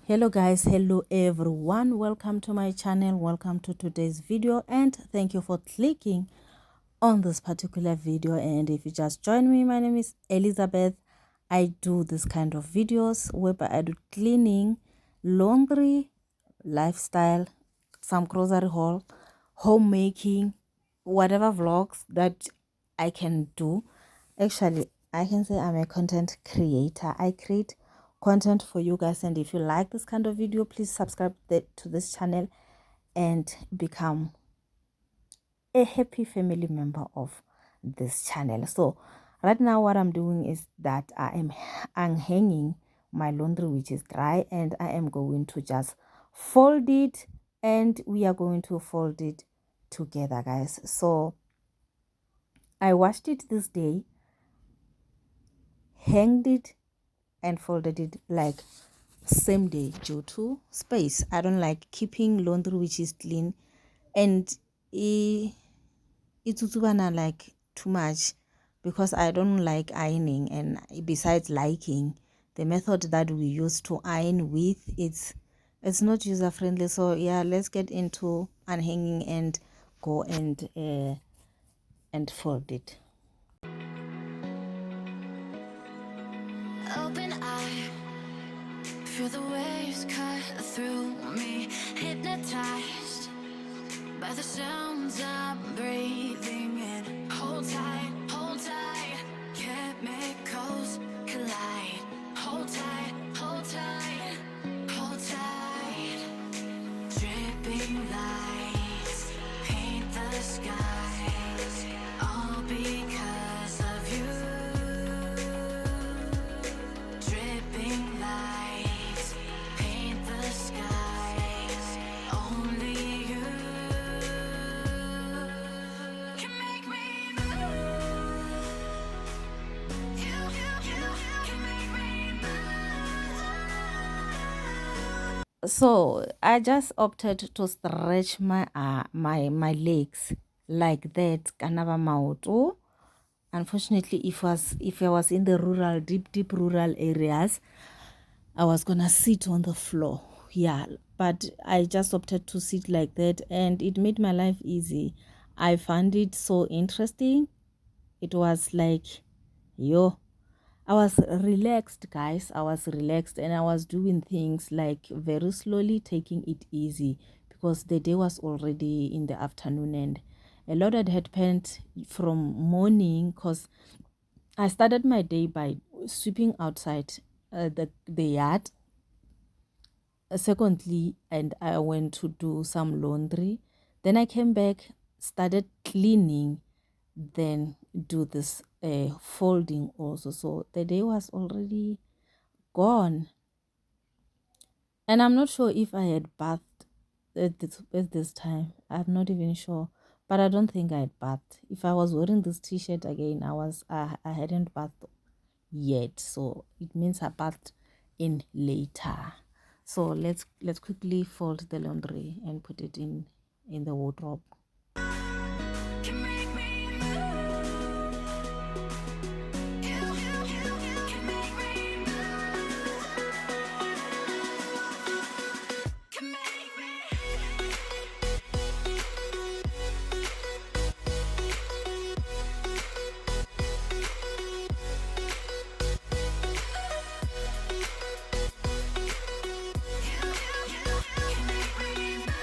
Hello guys, hello everyone, welcome to my channel, welcome to today's video, and thank you for clicking on this particular video. And if you just joined me, my name is Elizabeth. I do this kind of videos whereby I do cleaning, laundry, lifestyle, some grocery haul, homemaking, whatever vlogs that I can do. Actually, I can say I'm a content creator. I create content for you guys, and if you like this kind of video, please subscribe to this channel and become a happy family member of this channel. So right now what I'm doing is that I'm hanging my laundry, which is dry, and I am going to just fold it, and we are going to fold it together, guys. So I washed it this day, hanged it, and folded it like same day due to space. I don't like keeping laundry which is clean and it's like too much, because I don't like ironing, and besides liking the method that we use to iron with, it's not user friendly. So yeah, let's get into unhanging and go and fold it. Open eye, feel the waves cut through me, hypnotized by the sounds I'm breathing in. Hold tight, chemicals collide. Hold tight, hold tight, hold tight. Dripping lights paint the skies, all because of you. Dripping lights paint the skies, only you can make me move. You can make me move. So I just opted to stretch my my legs like that, kanava maoto. Unfortunately, if I was in the rural, deep rural areas, I was gonna sit on the floor. Yeah, but I just opted to sit like that, and it made my life easy. I found it so interesting. It was like, I was relaxed, guys. I was relaxed, and I was doing things like very slowly, taking it easy, because the day was already in the afternoon, and a lot had happened from morning, because I started my day by sweeping outside the yard. Secondly, and I went to do some laundry. Then I came back, started cleaning, then do this folding also. So the day was already gone, and I'm not sure if I had bathed at this time. I'm not even sure, but I don't think I had bathed. If I was wearing this t-shirt again, I hadn't bathed yet, so it means I bathed in later. So let's quickly fold the laundry and put it in the wardrobe. Can make me move. You can make me move. Can make me. You can make me move.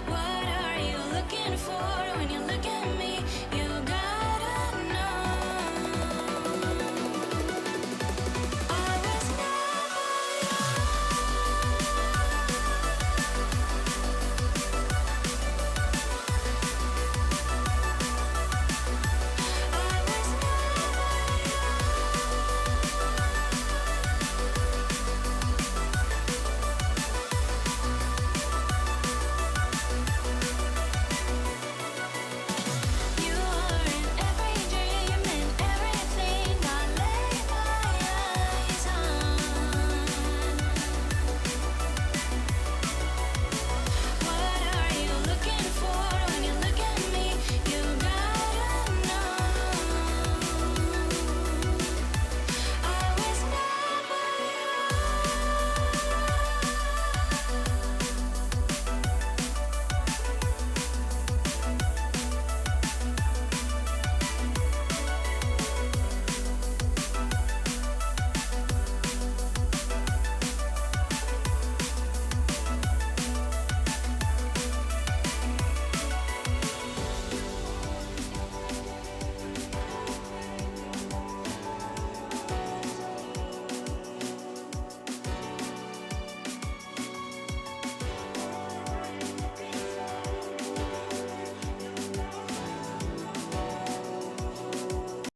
What are you looking for when you look at me?